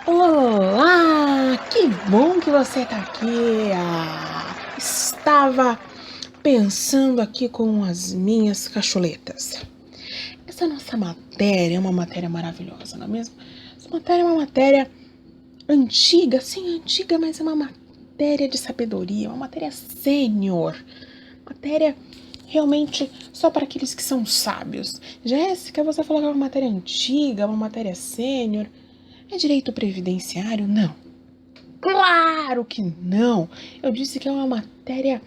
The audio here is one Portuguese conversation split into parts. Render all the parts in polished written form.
Olá, que bom que você está aqui. Estava pensando aqui com as minhas cacholetas. Essa nossa matéria é uma matéria maravilhosa, não é mesmo? Essa matéria é uma matéria antiga, sim, antiga, mas é uma matéria de sabedoria, uma matéria sênior, matéria realmente só para aqueles que são sábios. Jéssica, você falou que é uma matéria antiga, uma matéria sênior. É direito previdenciário? Não. Claro que não! Eu disse que é uma matéria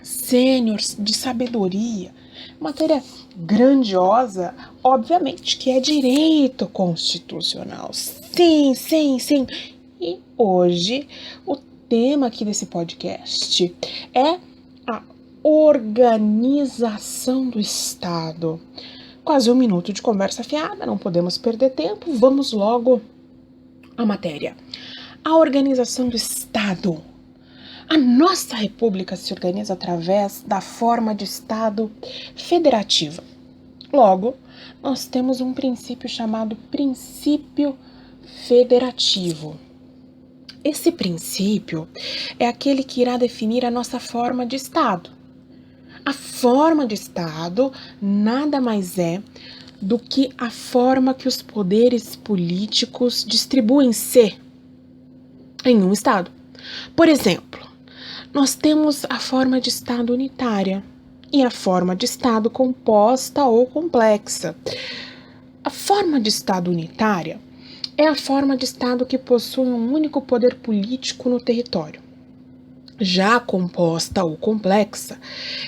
sênior, de sabedoria, matéria grandiosa, obviamente que é direito constitucional. Sim, sim, sim. E hoje o tema aqui desse podcast é a organização do Estado. Quase um minuto de conversa fiada, não podemos perder tempo, vamos logo à matéria. A organização do Estado. A nossa república se organiza através da forma de Estado federativa. Logo, nós temos um princípio chamado princípio federativo. Esse princípio é aquele que irá definir a nossa forma de Estado. A forma de Estado nada mais é do que a forma que os poderes políticos distribuem-se em um Estado. Por exemplo, nós temos a forma de Estado unitária e a forma de Estado composta ou complexa. A forma de Estado unitária é a forma de Estado que possui um único poder político no território. Já a composta ou complexa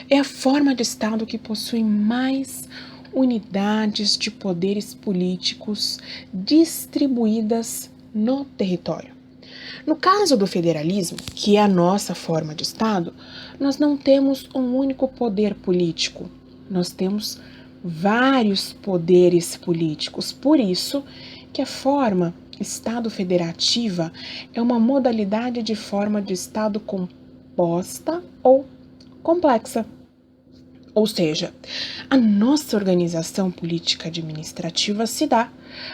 é a forma de Estado que possui mais unidades de poderes políticos distribuídas no território. No caso do federalismo, que é a nossa forma de Estado, nós não temos um único poder político, nós temos vários poderes políticos. Por isso que a forma Estado federativa é uma modalidade de forma de Estado composta ou complexa. Ou seja, a nossa organização política administrativa se dá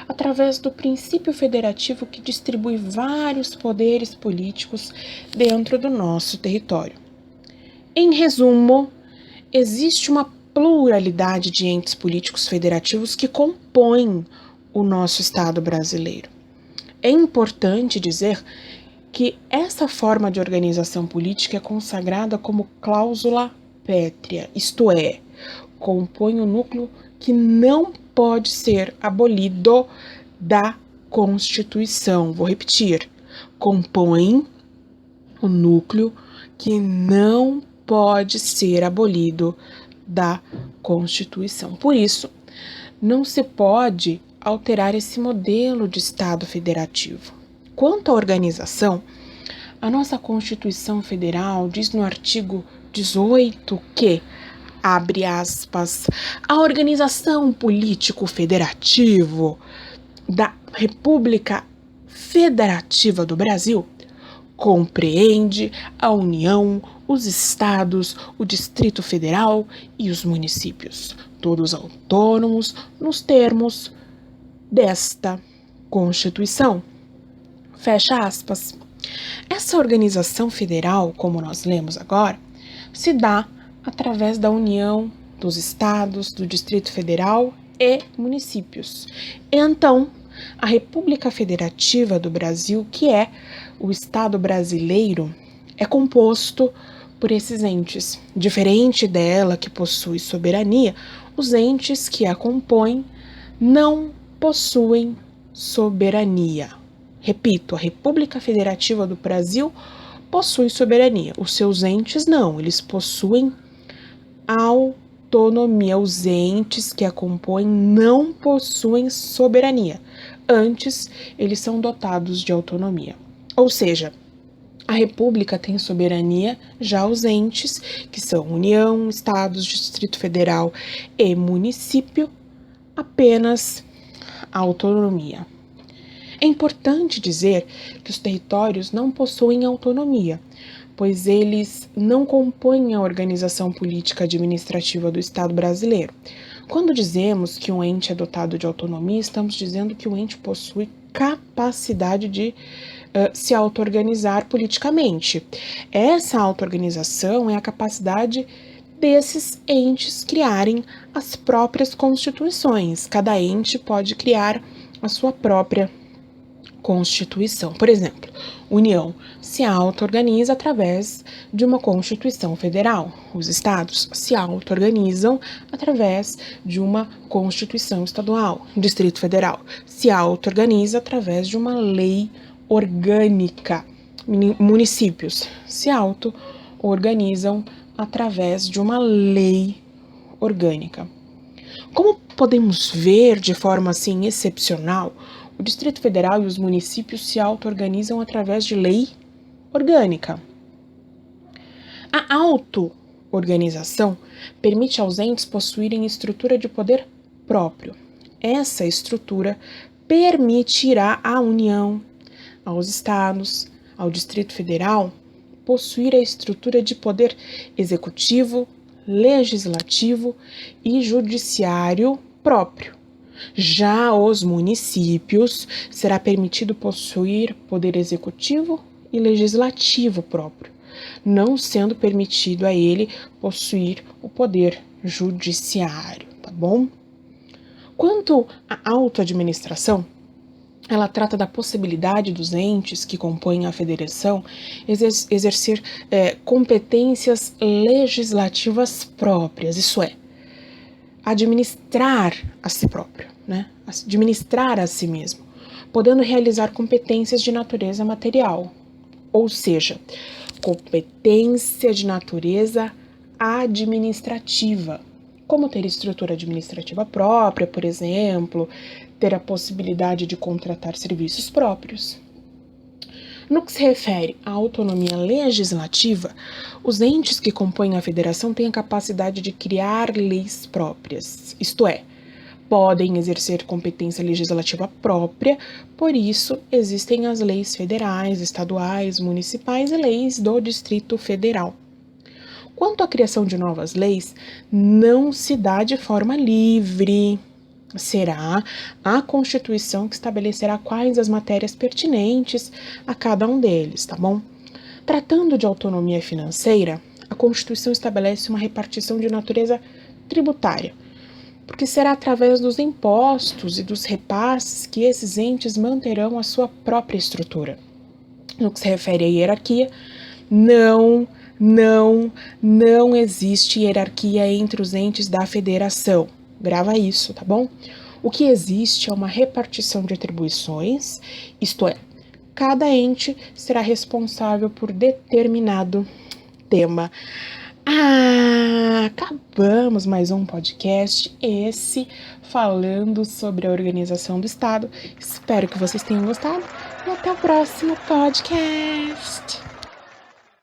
através do princípio federativo que distribui vários poderes políticos dentro do nosso território. Em resumo, existe uma pluralidade de entes políticos federativos que compõem o nosso Estado brasileiro. É importante dizer que essa forma de organização política é consagrada como cláusula pétrea, isto é, compõe o núcleo que não pode ser abolido da Constituição. Vou repetir, compõe o núcleo que não pode ser abolido da Constituição. Por isso, não se pode alterar esse modelo de Estado federativo. Quanto à organização, a nossa Constituição Federal diz no artigo 18 que, abre aspas, a organização político-federativo da República Federativa do Brasil compreende a União, os estados, o Distrito Federal e os municípios, todos autônomos nos termos desta Constituição. Fecha aspas. Essa organização federal, como nós lemos agora, se dá através da união dos estados, do Distrito Federal e municípios. Então, a República Federativa do Brasil, que é o Estado brasileiro, é composto por esses entes. Diferente dela, que possui soberania, os entes que a compõem não possuem soberania. Repito, a República Federativa do Brasil possui soberania. Os seus entes não, eles possuem autonomia. Os entes que a compõem não possuem soberania. Antes, eles são dotados de autonomia. Ou seja, a República tem soberania, já os entes, que são União, Estados, Distrito Federal e município, apenas autonomia. É importante dizer que os territórios não possuem autonomia, pois eles não compõem a organização política administrativa do Estado brasileiro. Quando dizemos que um ente é dotado de autonomia, estamos dizendo que o ente possui capacidade de se auto-organizar politicamente. Essa auto-organização é a capacidade desses entes criarem as próprias constituições. Cada ente pode criar a sua própria Constituição. Por exemplo, União se auto-organiza através de uma Constituição Federal. Os estados se auto-organizam através de uma Constituição Estadual. O Distrito Federal se auto-organiza através de uma lei orgânica. Municípios se auto-organizam através de uma lei orgânica. Como podemos ver de forma assim excepcional, o Distrito Federal e os municípios se auto-organizam através de lei orgânica. A auto-organização permite aos entes possuírem estrutura de poder próprio. Essa estrutura permitirá à União, aos estados, ao Distrito Federal, possuir a estrutura de poder executivo, legislativo e judiciário próprio. Já os municípios será permitido possuir poder executivo e legislativo próprio, não sendo permitido a ele possuir o poder judiciário, tá bom? Quanto à autoadministração, ela trata da possibilidade dos entes que compõem a federação exercer competências legislativas próprias, isso é, administrar a si próprio, administrar a si mesmo, podendo realizar competências de natureza material, ou seja, competência de natureza administrativa, como ter estrutura administrativa própria, por exemplo, ter a possibilidade de contratar serviços próprios. No que se refere à autonomia legislativa, os entes que compõem a federação têm a capacidade de criar leis próprias, isto é, podem exercer competência legislativa própria, por isso existem as leis federais, estaduais, municipais e leis do Distrito Federal. Quanto à criação de novas leis, não se dá de forma livre. Será a Constituição que estabelecerá quais as matérias pertinentes a cada um deles, tá bom? Tratando de autonomia financeira, a Constituição estabelece uma repartição de natureza tributária, porque será através dos impostos e dos repasses que esses entes manterão a sua própria estrutura. No que se refere à hierarquia, não existe hierarquia entre os entes da federação. Grava isso, tá bom? O que existe é uma repartição de atribuições, isto é, cada ente será responsável por determinado tema. Acabamos mais um podcast, esse falando sobre a organização do Estado. Espero que vocês tenham gostado e até o próximo podcast.